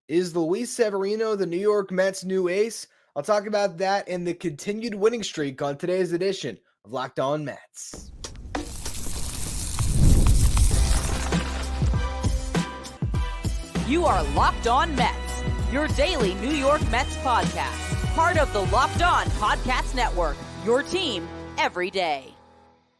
Is Luis Severino the New York Mets' new ace? I'll talk about that and the continued winning streak on today's edition of Locked On Mets. You are Locked On Mets, your daily New York Mets podcast. Part of the Locked On Podcast Network, your team every day.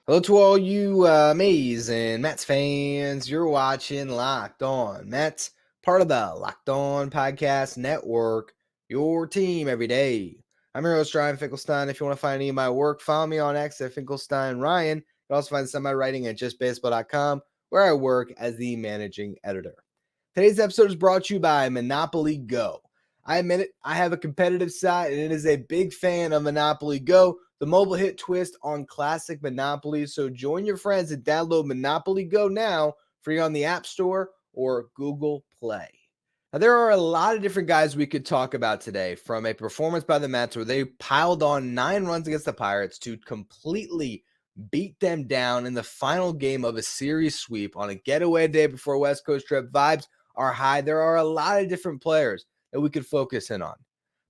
Hello to all you amazing Mets fans. You're watching Locked On Mets, part of the Locked On Podcast Network, your team every day. I'm your host, Ryan Finkelstein. If you want to find any of my work, follow me on X at Finkelstein Ryan. You can also find some of my writing at justbaseball.com, where I work as the managing editor. Today's episode is brought to you by Monopoly Go. I admit it, I have a competitive side, and it is a big fan of Monopoly Go, the mobile hit twist on classic Monopoly. So join your friends and download Monopoly Go now, free on the App Store or Google Play. Now, there are a lot of different guys we could talk about today, from a performance by the Mets where they piled on 9 runs against the Pirates to completely beat them down in the final game of a series sweep on a getaway day before West Coast trip. Vibes are high. There are a lot of different players that we could focus in on.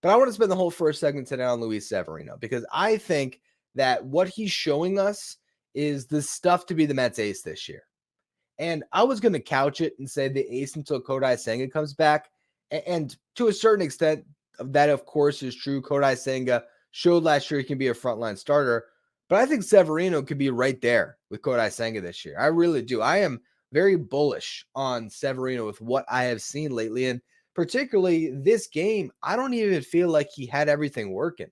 But I want to spend the whole first segment today on Luis Severino, because I think that what he's showing us is the stuff to be the Mets ace this year. And I was going to couch it and say the ace until Kodai Senga comes back. And to a certain extent, that, of course, is true. Kodai Senga showed last year he can be a frontline starter. But I think Severino could be right there with Kodai Senga this year. I really do. I am very bullish on Severino with what I have seen lately. And particularly this game, I don't even feel like he had everything working.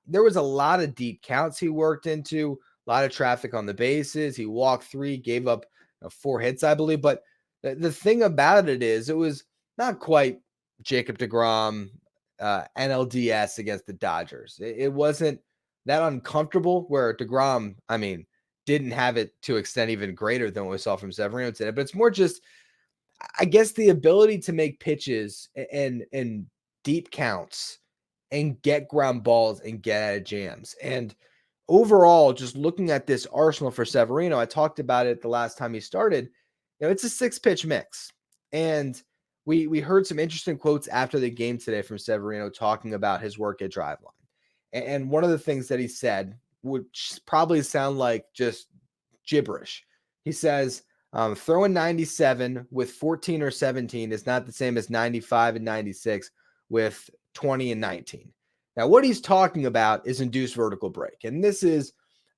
There was a lot of deep counts he worked into, a lot of traffic on the bases. He walked 3, gave up 4 hits, I believe. But the thing about it is, it was not quite Jacob deGrom NLDS against the Dodgers. It wasn't that uncomfortable where deGrom, didn't have it to extent even greater than what we saw from Severino today. But it's more just, I guess, the ability to make pitches and deep counts and get ground balls and get out of jams. And overall, just looking at this arsenal for Severino, I talked about it the last time he started. It's a 6-pitch mix. And we heard some interesting quotes after the game today from Severino talking about his work at Driveline. And one of the things that he said would probably sound like just gibberish. He says, throwing 97 with 14 or 17 is not the same as 95 and 96 with 20 and 19. Now, what he's talking about is induced vertical break. And this is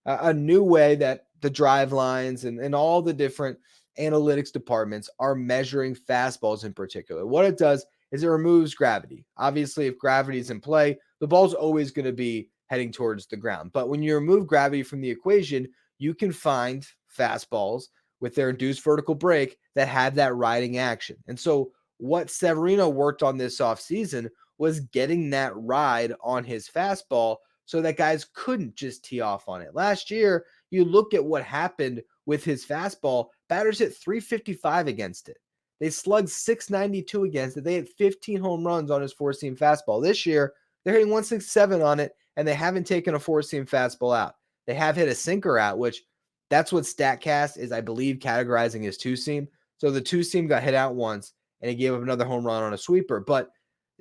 a new way that the drive lines and all the different analytics departments are measuring fastballs in particular. What it does is it removes gravity. Obviously, if gravity is in play, the ball's always going to be heading towards the ground. But when you remove gravity from the equation, you can find fastballs with their induced vertical break that have that riding action. And so what Severino worked on this offseason was getting that ride on his fastball so that guys couldn't just tee off on it. Last year, you look at what happened with his fastball, batters hit 355 against it. They slugged 692 against it. They had 15 home runs on his four-seam fastball. This year, they're hitting 167 on it, and they haven't taken a four-seam fastball out. They have hit a sinker out, which that's what StatCast is, I believe, categorizing as two-seam. So the two-seam got hit out once, and he gave up another home run on a sweeper. But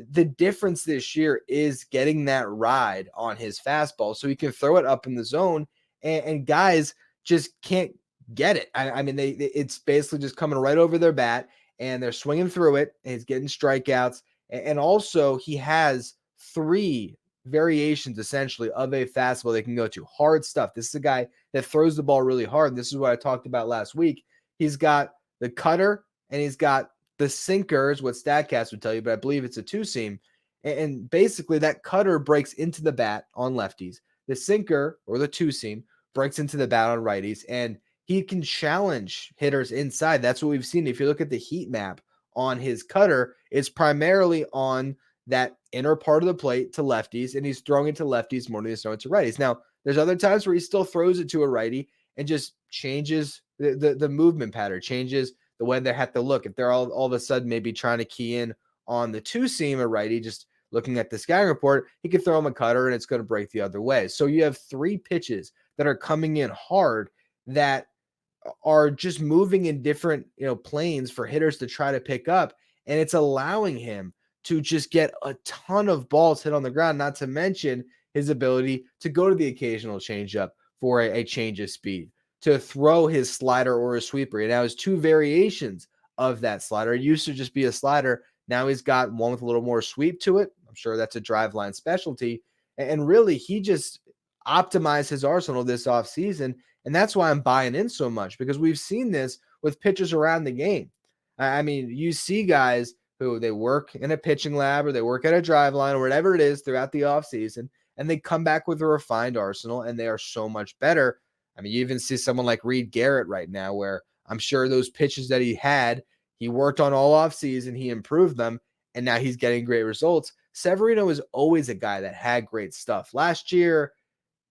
the difference this year is getting that ride on his fastball so he can throw it up in the zone, and guys just can't get it. It's basically just coming right over their bat, and they're swinging through it, and he's getting strikeouts. And also, he has 3 variations, essentially, of a fastball they can go to. Hard stuff. This is a guy that throws the ball really hard. This is what I talked about last week. He's got the cutter, and he's got the sinker, is what StatCast would tell you, but I believe it's a two-seam. And basically, that cutter breaks into the bat on lefties. The sinker, or the two-seam, breaks into the bat on righties, and he can challenge hitters inside. That's what we've seen. If you look at the heat map on his cutter, it's primarily on that inner part of the plate to lefties, and he's throwing it to lefties more than he's throwing it to righties. Now, there's other times where he still throws it to a righty and just changes the movement pattern, changes the way they have to look. If they're all of a sudden maybe trying to key in on the two-seam or righty, just looking at the scouting report, he can throw him a cutter and it's going to break the other way. So you have 3 pitches that are coming in hard that are just moving in different planes for hitters to try to pick up. and it's allowing him to just get a ton of balls hit on the ground, not to mention his ability to go to the occasional changeup for a change of speed, to throw his slider or a sweeper. He now has two variations of that slider. It used to just be a slider. Now he's got one with a little more sweep to it. I'm sure that's a drive line specialty. And really, he just optimized his arsenal this offseason. And that's why I'm buying in so much, because we've seen this with pitchers around the game. I mean, you see guys who they work in a pitching lab or they work at a drive line or whatever it is throughout the offseason, and they come back with a refined arsenal and they are so much better. I mean, you even see someone like Reed Garrett right now, where I'm sure those pitches that he worked on all offseason, he improved them, and now he's getting great results. Severino is always a guy that had great stuff. Last year,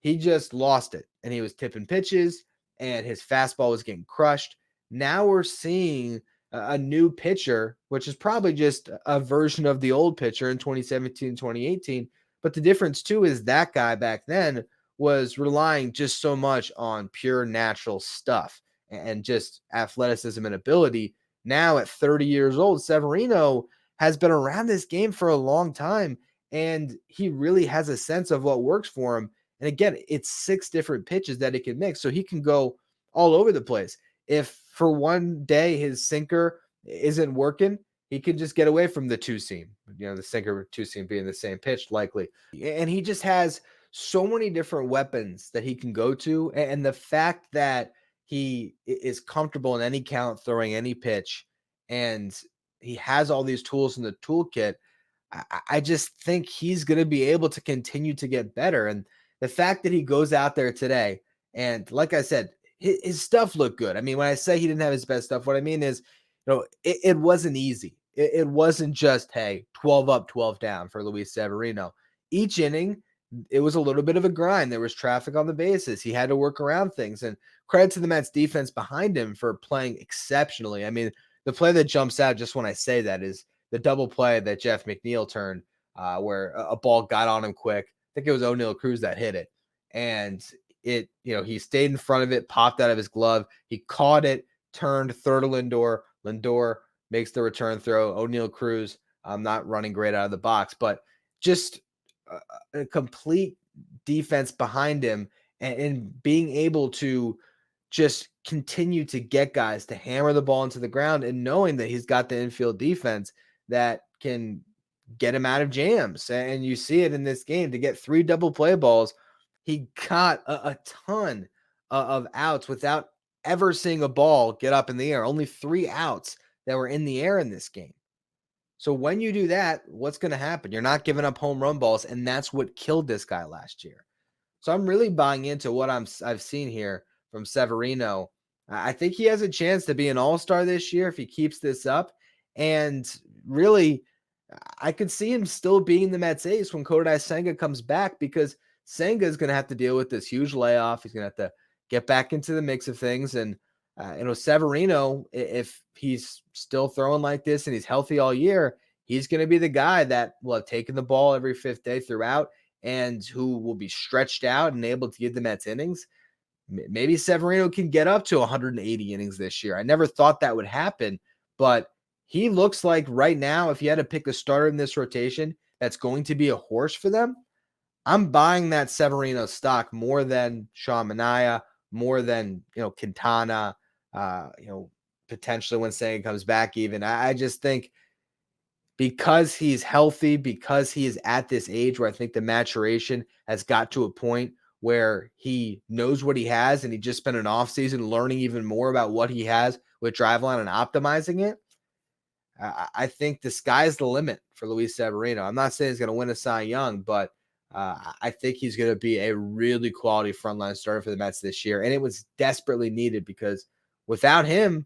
he just lost it, and he was tipping pitches, and his fastball was getting crushed. Now we're seeing a new pitcher, which is probably just a version of the old pitcher in 2017, 2018. But the difference, too, is that guy back then was relying just so much on pure natural stuff and just athleticism and ability. Now at 30 years old, Severino has been around this game for a long time, and he really has a sense of what works for him. And again, it's 6 different pitches that he can mix, so he can go all over the place. If for one day his sinker isn't working, he can just get away from the two seam, the sinker two seam being the same pitch likely. And he just has so many different weapons that he can go to. And the fact that he is comfortable in any count throwing any pitch, and he has all these tools in the toolkit, I just think he's going to be able to continue to get better. And the fact that he goes out there today, and like I said, his stuff looked good. I mean, when I say he didn't have his best stuff, what I mean is, it wasn't easy. It wasn't just, hey, 12 up, 12 down for Luis Severino. Each inning, it was a little bit of a grind. There was traffic on the bases. He had to work around things. And credit to the Mets defense behind him for playing exceptionally. I mean, the play that jumps out just when I say that is the double play that Jeff McNeil turned, where a ball got on him quick. I think it was O'Neal Cruz that hit it. And he stayed in front of it, popped out of his glove. He caught it, turned third to Lindor. Lindor makes the return throw. O'Neal Cruz, not running great out of the box, but just a complete defense behind him and being able to just continue to get guys to hammer the ball into the ground, and knowing that he's got the infield defense that can get him out of jams. And you see it in this game. To get 3 double play balls, he got a ton of outs without ever seeing a ball get up in the air. Only 3 outs that were in the air in this game. So when you do that, what's going to happen? You're not giving up home run balls, and that's what killed this guy last year. So I'm really buying into what I've seen here from Severino. I think he has a chance to be an all-star this year if he keeps this up. And really, I could see him still being the Mets ace when Kodai Senga comes back, because Senga is going to have to deal with this huge layoff. He's going to have to get back into the mix of things. And, Severino, if he's still throwing like this and he's healthy all year, he's going to be the guy that will have taken the ball every 5th day throughout, and who will be stretched out and able to give the Mets innings. Maybe Severino can get up to 180 innings this year. I never thought that would happen, but he looks like right now, if you had to pick a starter in this rotation that's going to be a horse for them, I'm buying that Severino stock more than Sean Manaea, more than, Quintana, potentially when Senga comes back even. I just think because he's healthy, because he is at this age where I think the maturation has got to a point where he knows what he has, and he just spent an offseason learning even more about what he has with Driveline and optimizing it. I think the sky's the limit for Luis Severino. I'm not saying he's going to win a Cy Young, but I think he's going to be a really quality frontline starter for the Mets this year. And it was desperately needed, because without him,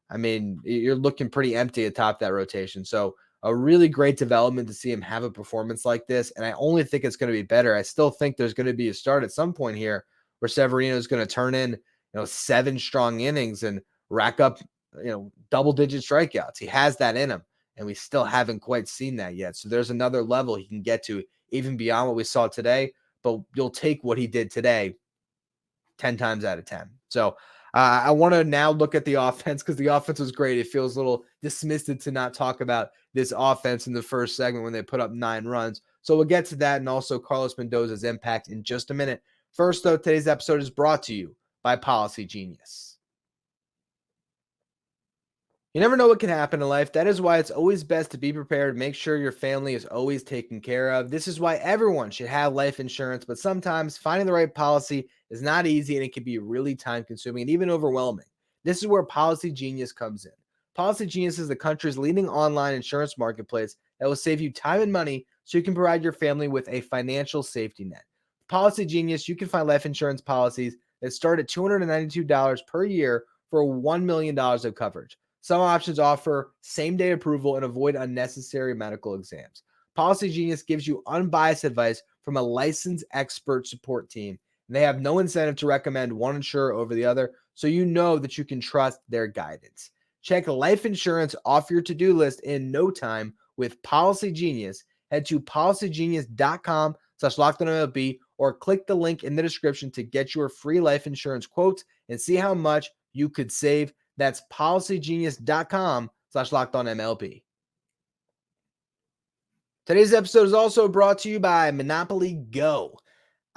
I mean, you're looking pretty empty atop that rotation. So a really great development to see him have a performance like this. And I only think it's going to be better. I still think there's going to be a start at some point here where Severino is going to turn in, 7 strong innings and rack up, double-digit strikeouts. He has that in him, and we still haven't quite seen that yet. So there's another level he can get to, even beyond what we saw today. But you'll take what he did today 10 times out of 10. So I want to now look at the offense because the offense was great. It feels a little dismissive to not talk about this offense in the first segment when they put up 9 runs. So we'll get to that and also Carlos Mendoza's impact in just a minute. First, though, today's episode is brought to you by Policygenius. You never know what can happen in life. That is why it's always best to be prepared. Make sure your family is always taken care of. This is why everyone should have life insurance, but sometimes finding the right policy is not easy and it can be really time consuming and even overwhelming. This is where Policygenius comes in. Policygenius is the country's leading online insurance marketplace that will save you time and money so you can provide your family with a financial safety net. Policygenius, you can find life insurance policies that start at $292 per year for $1 million of coverage. Some options offer same-day approval and avoid unnecessary medical exams. Policygenius gives you unbiased advice from a licensed expert support team. And they have no incentive to recommend one insurer over the other, so you know that you can trust their guidance. Check life insurance off your to-do list in no time with Policygenius. Head to policygenius.com/LockedOnMLB or click the link in the description to get your free life insurance quotes and see how much you could save. That's policygenius.com/LockedOnMLB. Today's episode is also brought to you by Monopoly Go.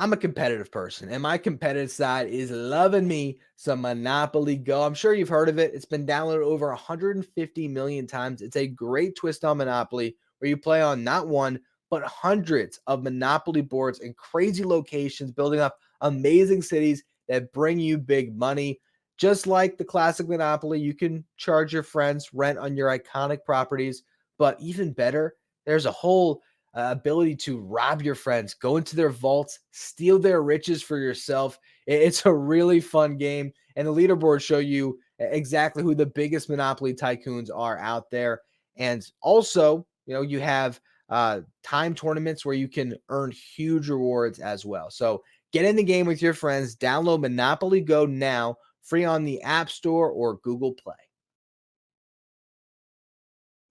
I'm a competitive person, and my competitive side is loving me some Monopoly Go. I'm sure you've heard of it. It's been downloaded over 150 million times. It's a great twist on Monopoly where you play on not one, but hundreds of Monopoly boards in crazy locations, building up amazing cities that bring you big money. Just like the classic Monopoly, you can charge your friends rent on your iconic properties, but even better, there's a whole ability to rob your friends, go into their vaults, steal their riches for yourself. It's a really fun game, and the leaderboards show you exactly who the biggest Monopoly tycoons are out there. And also, you have time tournaments where you can earn huge rewards as well. So get in the game with your friends. Download Monopoly Go now, free on the App Store or Google Play.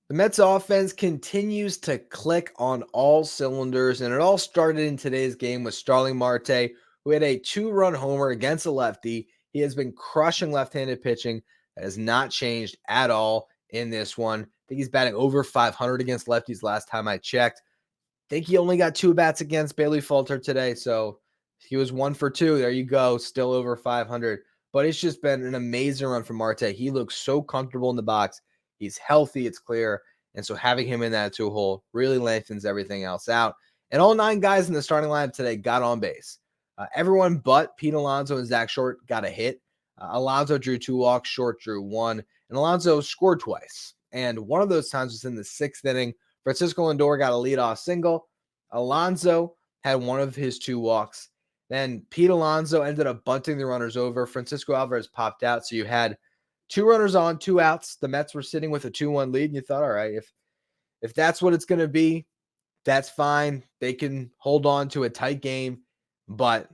The Mets offense continues to click on all cylinders, and it all started in today's game with Starling Marte, who had a 2-run homer against a lefty. He has been crushing left-handed pitching. That has not changed at all in this one. I think he's batting over 500 against lefties last time I checked. I think he only got 2 bats against Bailey Falter today, so he was 1 for 2. There you go, still over 500. But it's just been an amazing run from Marte. He looks so comfortable in the box. He's healthy, it's clear. And so having him in that 2-hole really lengthens everything else out. And all 9 guys in the starting lineup today got on base. Everyone but Pete Alonso and Zach Short got a hit. Alonso drew 2 walks, Short drew 1. And Alonso scored twice. And one of those times was in the 6th inning. Francisco Lindor got a leadoff single. Alonso had one of his 2 walks. Then Pete Alonso ended up bunting the runners over. Francisco Alvarez popped out. So you had 2 runners on, 2 outs. The Mets were sitting with a 2-1 lead, and you thought, all right, if that's what it's going to be, that's fine. They can hold on to a tight game, but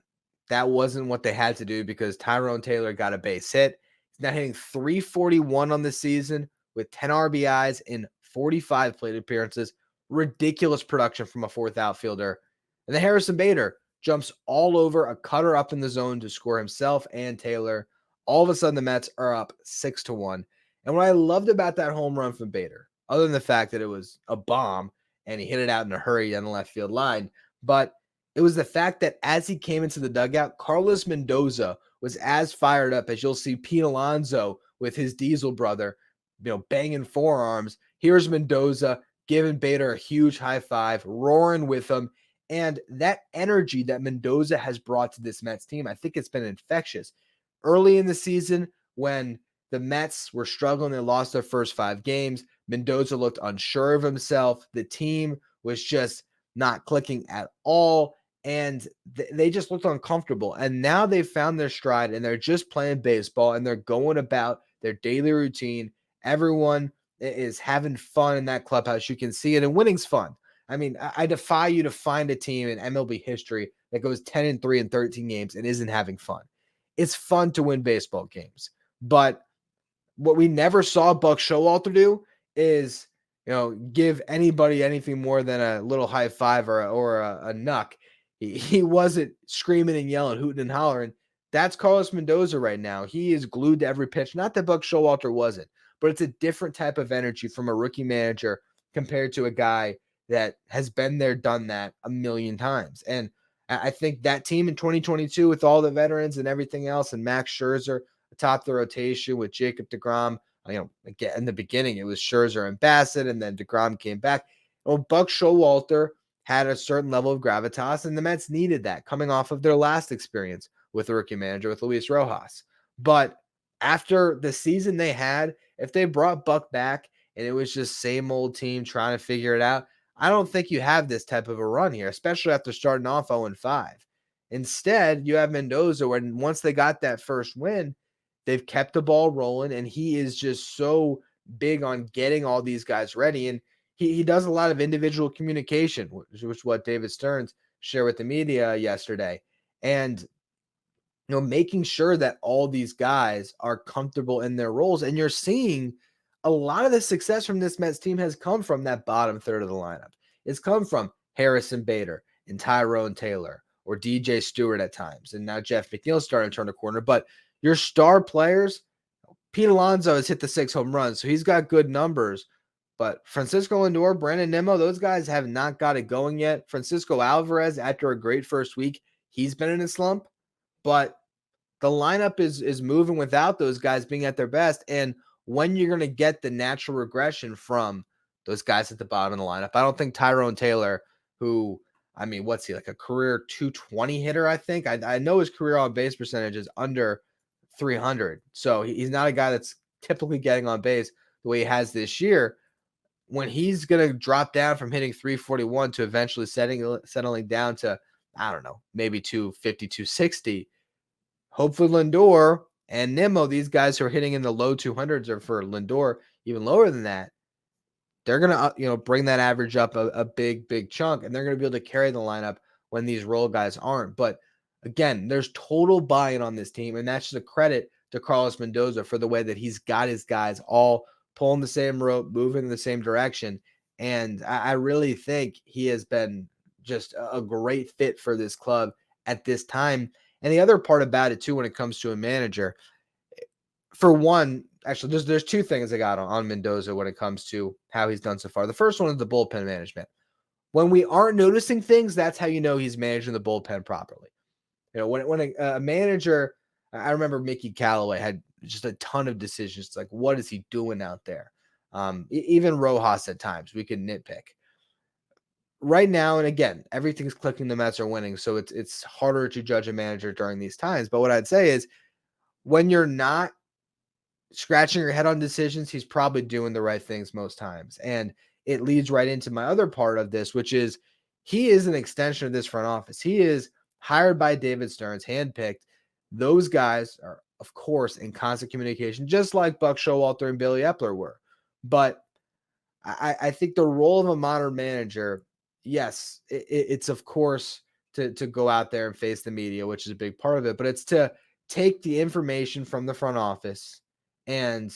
that wasn't what they had to do because Tyrone Taylor got a base hit. He's now hitting .341 on the season with 10 RBIs in 45 plate appearances. Ridiculous production from a 4th outfielder. And then Harrison Bader jumps all over a cutter up in the zone to score himself and Taylor. All of a sudden, the Mets are up 6-1. And what I loved about that home run from Bader, other than the fact that it was a bomb and he hit it out in a hurry on the left field line, but it was the fact that as he came into the dugout, Carlos Mendoza was as fired up as you'll see Pete Alonso with his Diesel brother, banging forearms. Here's Mendoza giving Bader a huge high five, roaring with him. And that energy that Mendoza has brought to this Mets team, I think it's been infectious. Early in the season, when the Mets were struggling, they lost their first 5 games. Mendoza looked unsure of himself. The team was just not clicking at all, and they just looked uncomfortable. And now they've found their stride, and they're just playing baseball, and they're going about their daily routine. Everyone is having fun in that clubhouse. You can see it, and winning's fun. I mean, I defy you to find a team in MLB history that goes 10-3 in 13 games and isn't having fun. It's fun to win baseball games. But what we never saw Buck Showalter do is, give anybody anything more than a little high five or a knuck. He wasn't screaming and yelling, hooting and hollering. That's Carlos Mendoza right now. He is glued to every pitch. Not that Buck Showalter wasn't, but it's a different type of energy from a rookie manager compared to a guy that has been there, done that a million times. And I think that team in 2022 with all the veterans and everything else, and Max Scherzer atop the rotation with Jacob deGrom, again, in the beginning, it was Scherzer and Bassett, and then deGrom came back. Well, Buck Showalter had a certain level of gravitas, and the Mets needed that coming off of their last experience with the rookie manager, with Luis Rojas. But after the season they had, if they brought Buck back and it was just same old team trying to figure it out, I don't think you have this type of a run here, especially after starting off 0-5. Instead, you have Mendoza, when once they got that first win, they've kept the ball rolling, and he is just so big on getting all these guys ready. And he does a lot of individual communication, which is what David Stearns shared with the media yesterday. And making sure that all these guys are comfortable in their roles. And you're seeing a lot of the success from this Mets team has come from that bottom third of the lineup. It's come from Harrison Bader and Tyrone Taylor or DJ Stewart at times. And now Jeff McNeil's starting to turn a corner. But your star players, Pete Alonso has hit the 6 home runs, so he's got good numbers. But Francisco Lindor, Brandon Nimmo, those guys have not got it going yet. Francisco Alvarez, after a great first week, he's been in a slump. But the lineup is moving without those guys being at their best. And when you're going to get the natural regression from those guys at the bottom of the lineup, I don't think Tyrone Taylor, who, what's he, like a career 220 hitter, I think? I know his career on base percentage is under 300. So he's not a guy that's typically getting on base the way he has this year. When he's going to drop down from hitting 341 to eventually settling down to, I don't know, maybe 250, 260, hopefully Lindor and Nimmo, these guys who are hitting in the low 200s, or for Lindor, even lower than that, they're going to, bring that average up a big chunk, and they're going to be able to carry the lineup when these role guys aren't. But again, there's total buy-in on this team, and that's just a credit to Carlos Mendoza for the way that he's got his guys all pulling the same rope, moving in the same direction. And I really think he has been just a great fit for this club at this time. And the other part about it, too, when it comes to a manager, for one, actually, there's two things I got on Mendoza when it comes to how he's done so far. The first one is the bullpen management. When we aren't noticing things, that's how you know he's managing the bullpen properly. When a manager, I remember Mickey Callaway had just a ton of decisions. It's like, what is he doing out there? Even Rojas at times, we can nitpick. Right now, and again, everything's clicking, the Mets are winning, so it's harder to judge a manager during these times. But what I'd say is, when you're not scratching your head on decisions, he's probably doing the right things most times. And it leads right into my other part of this, which is he is an extension of this front office. He is hired by David Stearns, handpicked. Those guys are, of course, in constant communication, just like Buck Showalter and Billy Epler were. But I think the role of a modern manager, yes, it's of course to go out there and face the media, which is a big part of it, but it's to take the information from the front office and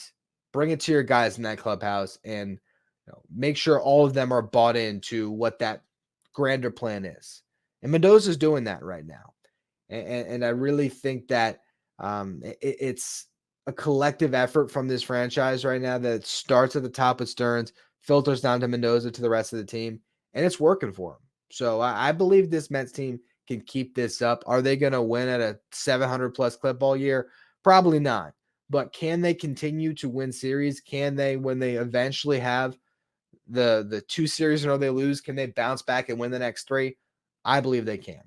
bring it to your guys in that clubhouse and make sure all of them are bought into what that grander plan is. And Mendoza's doing that right now. And I really think that it's a collective effort from this franchise right now that starts at the top with Stearns, filters down to Mendoza to the rest of the team, and it's working for him. So I believe this Mets team can keep this up. Are they going to win at a 700-plus clip all year? Probably not. But can they continue to win series? Can they, when they eventually have the two series in a row they lose, can they bounce back and win the next three? I believe they can.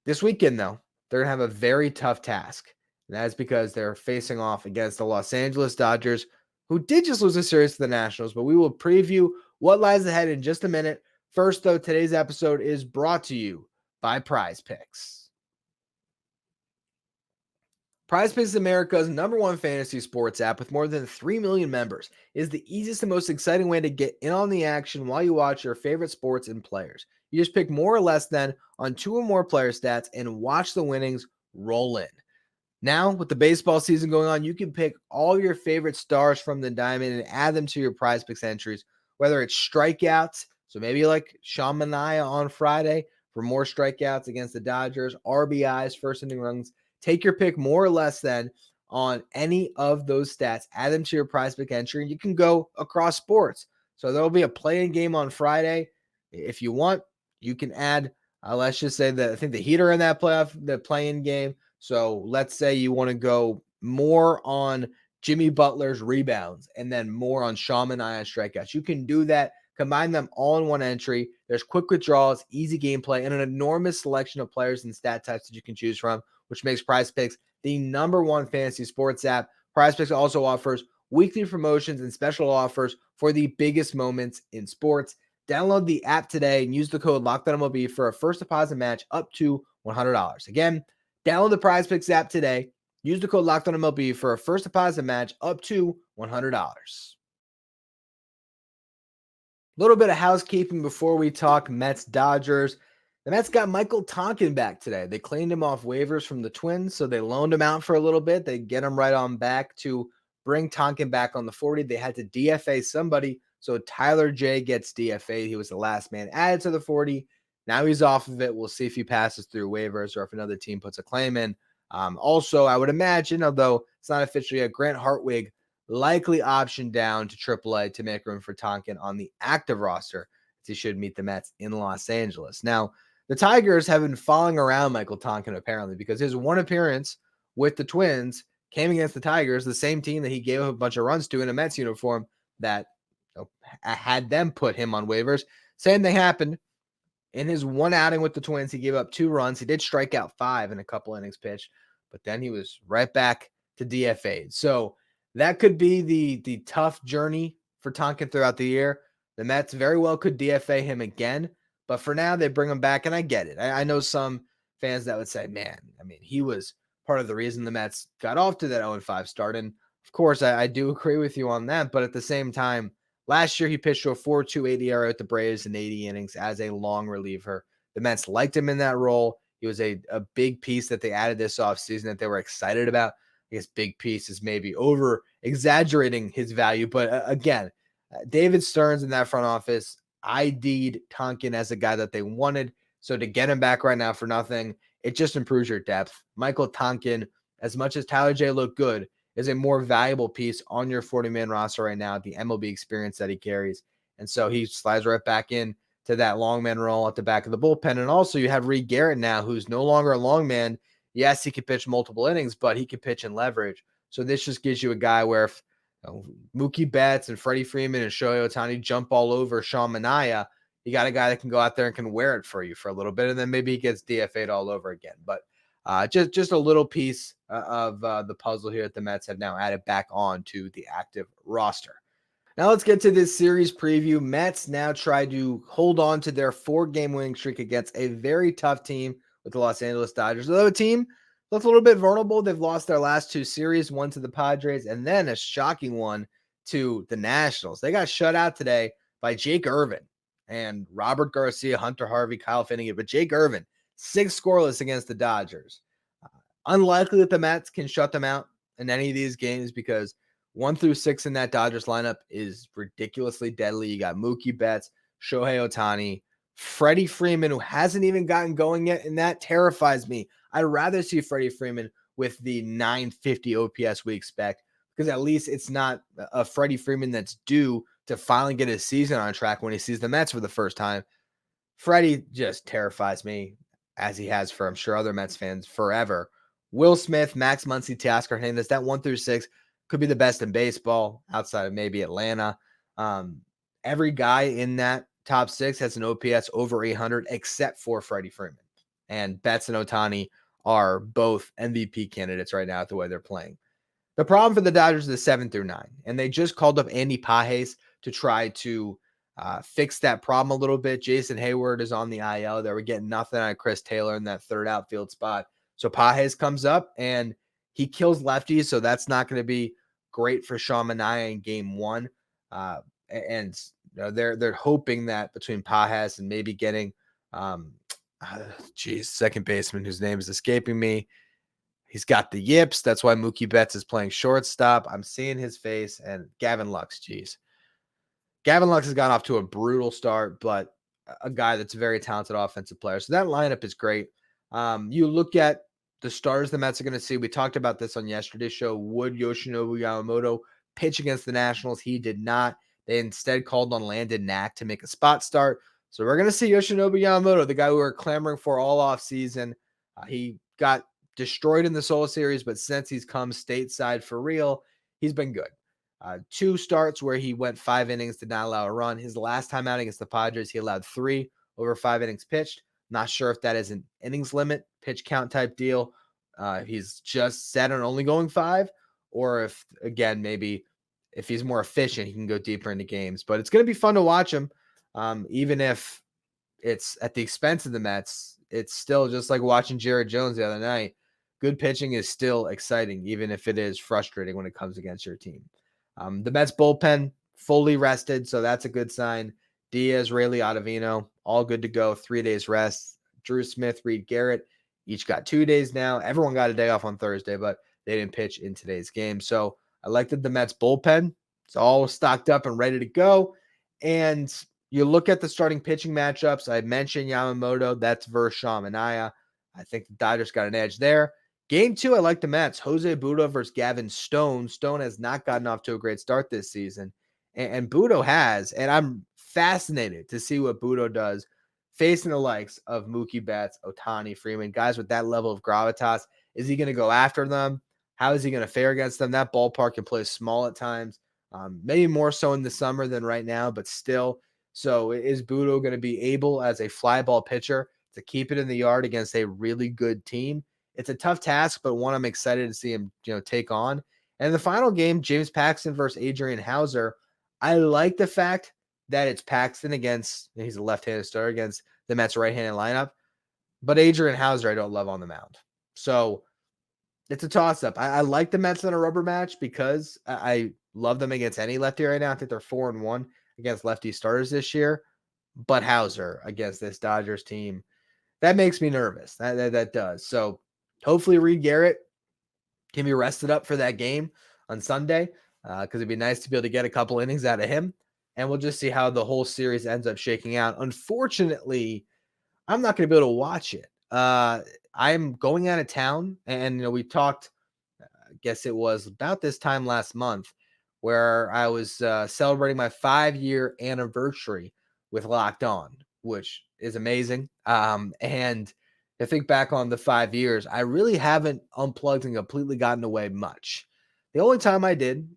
This weekend, though, they're going to have a very tough task. And that is because they're facing off against the Los Angeles Dodgers, who did just lose a series to the Nationals. But we will preview what lies ahead in just a minute. First, though, today's episode is brought to you by PrizePicks. PrizePicks is America's #1 fantasy sports app with more than 3 million members. It is the easiest and most exciting way to get in on the action while you watch your favorite sports and players. You just pick more or less than on 2 or more player stats and watch the winnings roll in. Now, with the baseball season going on, you can pick all your favorite stars from the diamond and add them to your PrizePicks entries, whether it's strikeouts, so maybe like Sean Manaea on Friday for more strikeouts against the Dodgers, RBIs, first inning runs, take your pick more or less then on any of those stats, add them to your PrizePick entry, and you can go across sports. So there'll be a play-in game on Friday. If you want, you can add, let's just say that I think the Heat are in that the play-in game. So let's say you want to go more on Jimmy Butler's rebounds and then more on Sean Manaea strikeouts. You can do that, combine them all in one entry. There's quick withdrawals, easy gameplay, and an enormous selection of players and stat types that you can choose from, which makes PrizePicks the #1 fantasy sports app. PrizePicks also offers weekly promotions and special offers for the biggest moments in sports. Download the app today and use the code LOCKEDONMLB for a first deposit match up to $100. Again, download the PrizePicks app today. Use the code LOCKEDONMLB for a first deposit match up to $100. A little bit of housekeeping before we talk Mets-Dodgers. The Mets got Michael Tonkin back today. They cleaned him off waivers from the Twins, so they loaned him out for a little bit. They get him right on back to bring Tonkin back on the 40. They had to DFA somebody, so Tyler J gets DFA'd. He was the last man added to the 40. Now he's off of it. We'll see if he passes through waivers or if another team puts a claim in. Also, I would imagine, although it's not officially yet, Grant Hartwig likely option down to AAA to make room for Tonkin on the active roster, as he should meet the Mets in Los Angeles. Now, the Tigers have been following around Michael Tonkin apparently because his one appearance with the Twins came against the Tigers, the same team that he gave a bunch of runs to in a Mets uniform that had them put him on waivers. Same thing happened. In his one outing with the Twins, he gave up 2 runs. He did strike out 5 in a couple innings pitched, but then he was right back to DFA'd. So that could be the tough journey for Tonkin throughout the year. The Mets very well could DFA him again, but for now they bring him back, and I get it. I know some fans that would say, man, I mean, he was part of the reason the Mets got off to that 0-5 start, and of course, I do agree with you on that, but at the same time, last year he pitched to a 4.28 ERA at the Braves in 80 innings as a long reliever. The Mets liked him in that role. He was a big piece that they added this offseason that they were excited about. I guess big piece is maybe over exaggerating his value, but again, David Stearns in that front office ID'd Tonkin as a guy that they wanted. So to get him back right now for nothing, it just improves your depth. Michael Tonkin, as much as Tyler J looked good, is a more valuable piece on your 40-man roster right now, the MLB experience that he carries. And so he slides right back in to that long man role at the back of the bullpen. And also you have Reed Garrett now, who's no longer a long man. Yes, he can pitch multiple innings, but he can pitch in leverage. So this just gives you a guy where if Mookie Betts and Freddie Freeman and Shohei Ohtani jump all over Sean Manaea, you got a guy that can go out there and can wear it for you for a little bit, and then maybe he gets DFA'd all over again. But just a little piece of the puzzle here that the Mets have now added back on to the active roster. Now let's get to this series preview. Mets now try to hold on to their 4-game winning streak against a very tough team with the Los Angeles Dodgers. Although a team looks a little bit vulnerable. They've lost their last 2 series, one to the Padres and then a shocking one to the Nationals. They got shut out today by Jake Irvin and Robert Garcia, Hunter Harvey, Kyle Finnegan. But Jake Irvin, 6 scoreless against the Dodgers. Unlikely that the Mets can shut them out in any of these games because 1 through 6 in that Dodgers lineup is ridiculously deadly. You got Mookie Betts, Shohei Ohtani, Freddie Freeman, who hasn't even gotten going yet, and that terrifies me. I'd rather see Freddie Freeman with the 950 OPS we expect because at least it's not a Freddie Freeman that's due to finally get his season on track when he sees the Mets for the first time. Freddie just terrifies me, as he has for, I'm sure, other Mets fans forever. Will Smith, Max Muncy, Teoscar Hernandez, that 1 through 6 could be the best in baseball outside of maybe Atlanta. Every guy in that top 6 has an OPS over 800 except for Freddie Freeman. And Betts and Ohtani are both MVP candidates right now at the way they're playing. The problem for the Dodgers is 7 through 9. And they just called up Andy Pages to try to fix that problem a little bit. Jason Hayward is on the IL. They were getting nothing out of Chris Taylor in that third outfield spot. So Pages comes up and he kills lefties. So that's not going to be great for Sean Manaea in game 1. And they're hoping that between Pages and maybe getting second baseman whose name is escaping me. He's got the yips. That's why Mookie Betts is playing shortstop. I'm seeing his face. And Gavin Lux, Gavin Lux has gone off to a brutal start, but a guy that's a very talented offensive player. So that lineup is great. You look at the stars the Mets are going to see. We talked about this on yesterday's show. Would Yoshinobu Yamamoto pitch against the Nationals? He did not. They instead called on Landon Knack to make a spot start. So we're going to see Yoshinobu Yamamoto, the guy we were clamoring for all offseason. He got destroyed in the Solo Series, but since he's come stateside for real, he's been good. 2 starts where he went 5 innings, did not allow a run. His last time out against the Padres, he allowed 3 over 5 innings pitched. Not sure if that is an innings limit, pitch count type deal. He's just set on only going 5, or if, again, maybe if he's more efficient, he can go deeper into games. But it's going to be fun to watch him, even if it's at the expense of the Mets. It's still just like watching Jared Jones the other night. Good pitching is still exciting, even if it is frustrating when it comes against your team. The Mets bullpen fully rested, so that's a good sign. Diaz, Rayleigh, Ottavino, all good to go. 3 days rest. Drew Smith, Reed Garrett, each got 2 days now. Everyone got a day off on Thursday, but they didn't pitch in today's game. So I like that the Mets bullpen is all stocked up and ready to go. And you look at the starting pitching matchups. I mentioned Yamamoto. That's versus Sean Manaea. I think the Dodgers got an edge there. Game 2, I like the Mets. Jose Budo versus Gavin Stone. Stone has not gotten off to a great start this season, and Budo has. And I'm fascinated to see what Budo does facing the likes of Mookie Betts, Ohtani, Freeman, guys with that level of gravitas. Is he going to go after them? How is he going to fare against them? That ballpark can play small at times, maybe more so in the summer than right now, but still. So is Budo going to be able, as a fly ball pitcher, to keep it in the yard against a really good team? It's a tough task, but one I'm excited to see him, take on. And in the final game, James Paxton versus Adrian Hauser. I like the fact that it's Paxton against, he's a left-handed starter against the Mets right-handed lineup, but Adrian Hauser I don't love on the mound. So it's a toss-up. I like the Mets in a rubber match because I love them against any lefty right now. I think they're 4-1 against lefty starters this year, but Hauser against this Dodgers team, that makes me nervous. That does. So hopefully Reed Garrett can be rested up for that game on Sunday, because it'd be nice to be able to get a couple innings out of him. And we'll just see how the whole series ends up shaking out. Unfortunately, I'm not going to be able to watch it. I'm going out of town, and we talked, I guess it was about this time last month, where I was celebrating my 5-year anniversary with Locked On, which is amazing. And I think back on the 5 years, I really haven't unplugged and completely gotten away much. The only time I did,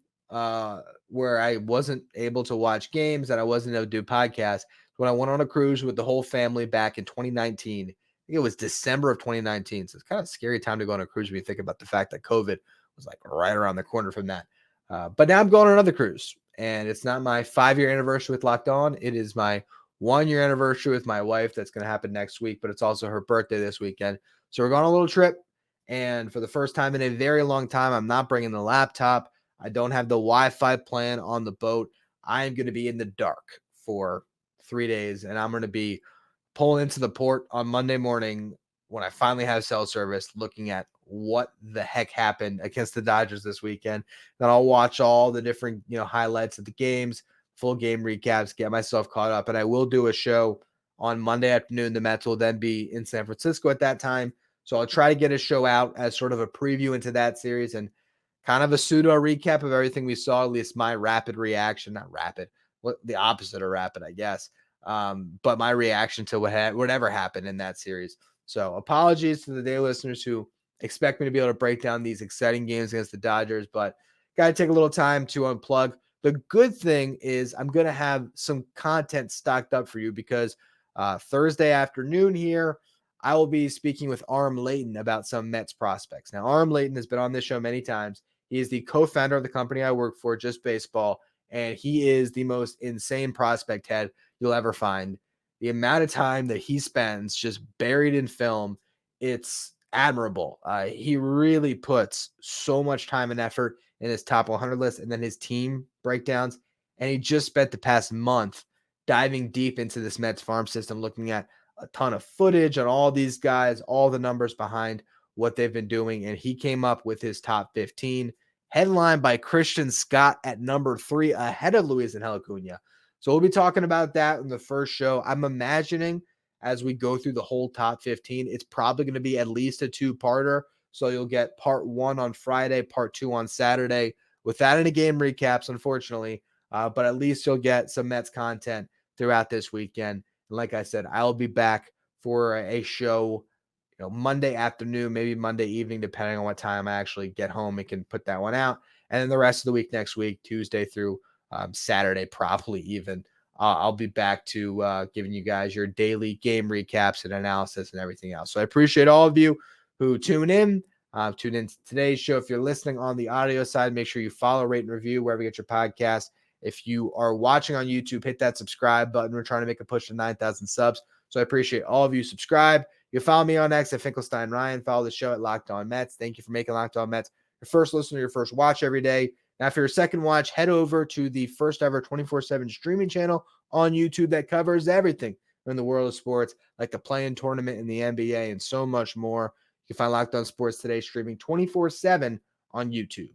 where I wasn't able to watch games and I wasn't able to do podcasts, when I went on a cruise with the whole family back in 2019. I think it was December of 2019. So it's kind of a scary time to go on a cruise when you think about the fact that COVID was like right around the corner from that. But now I'm going on another cruise, and it's not my 5-year anniversary with Locked On. It is my 1-year anniversary with my wife. That's going to happen next week, but it's also her birthday this weekend. So we're going on a little trip, and for the first time in a very long time, I'm not bringing the laptop. I don't have the Wi-Fi plan on the boat. I am going to be in the dark for 3 days, and I'm going to be pulling into the port on Monday morning when I finally have cell service, looking at what the heck happened against the Dodgers this weekend. Then I'll watch all the different, highlights of the games, full game recaps, get myself caught up. And I will do a show on Monday afternoon. The Mets will then be in San Francisco at that time. So I'll try to get a show out as sort of a preview into that series and kind of a pseudo recap of everything we saw, at least my rapid reaction, not rapid, the opposite of rapid, I guess. But my reaction to whatever happened in that series. So apologies to the day listeners who expect me to be able to break down these exciting games against the Dodgers, but got to take a little time to unplug. The good thing is I'm going to have some content stocked up for you because Thursday afternoon here, I will be speaking with Aram Layton about some Mets prospects. Now, Aram Layton has been on this show many times. He is the co-founder of the company I work for, Just Baseball, and he is the most insane prospect head you'll ever find. The amount of time that he spends just buried in film, it's admirable. He really puts so much time and effort in his top 100 list and then his team breakdowns. And he just spent the past month diving deep into this Mets farm system, looking at a ton of footage on all these guys, all the numbers behind what they've been doing. And he came up with his top 15, headlined by Christian Scott at number 3, ahead of Luis Severino. So we'll be talking about that in the first show. I'm imagining as we go through the whole top 15, it's probably going to be at least a 2-parter. So you'll get part 1 on Friday, part 2 on Saturday, without any game recaps, unfortunately. But at least you'll get some Mets content throughout this weekend. And like I said, I'll be back for a show, Monday afternoon, maybe Monday evening, depending on what time I actually get home and can put that one out. And then the rest of the week next week, Tuesday through Saturday, probably even, I'll be back to giving you guys your daily game recaps and analysis and everything else. So I appreciate all of you who tune in. Tune in to today's show. If you're listening on the audio side, make sure you follow, rate, and review wherever you get your podcast. If you are watching on YouTube, hit that subscribe button. We're trying to make a push to 9,000 subs. So I appreciate all of you. Subscribe. You follow me on X at Finkelstein Ryan. Follow the show at Locked On Mets. Thank you for making Locked On Mets your first listen, your first watch every day. Now, for your second watch, head over to the first ever 24/7 streaming channel on YouTube that covers everything in the world of sports, like the play-in tournament in the NBA and so much more. You can find Locked On Sports Today streaming 24/7 on YouTube.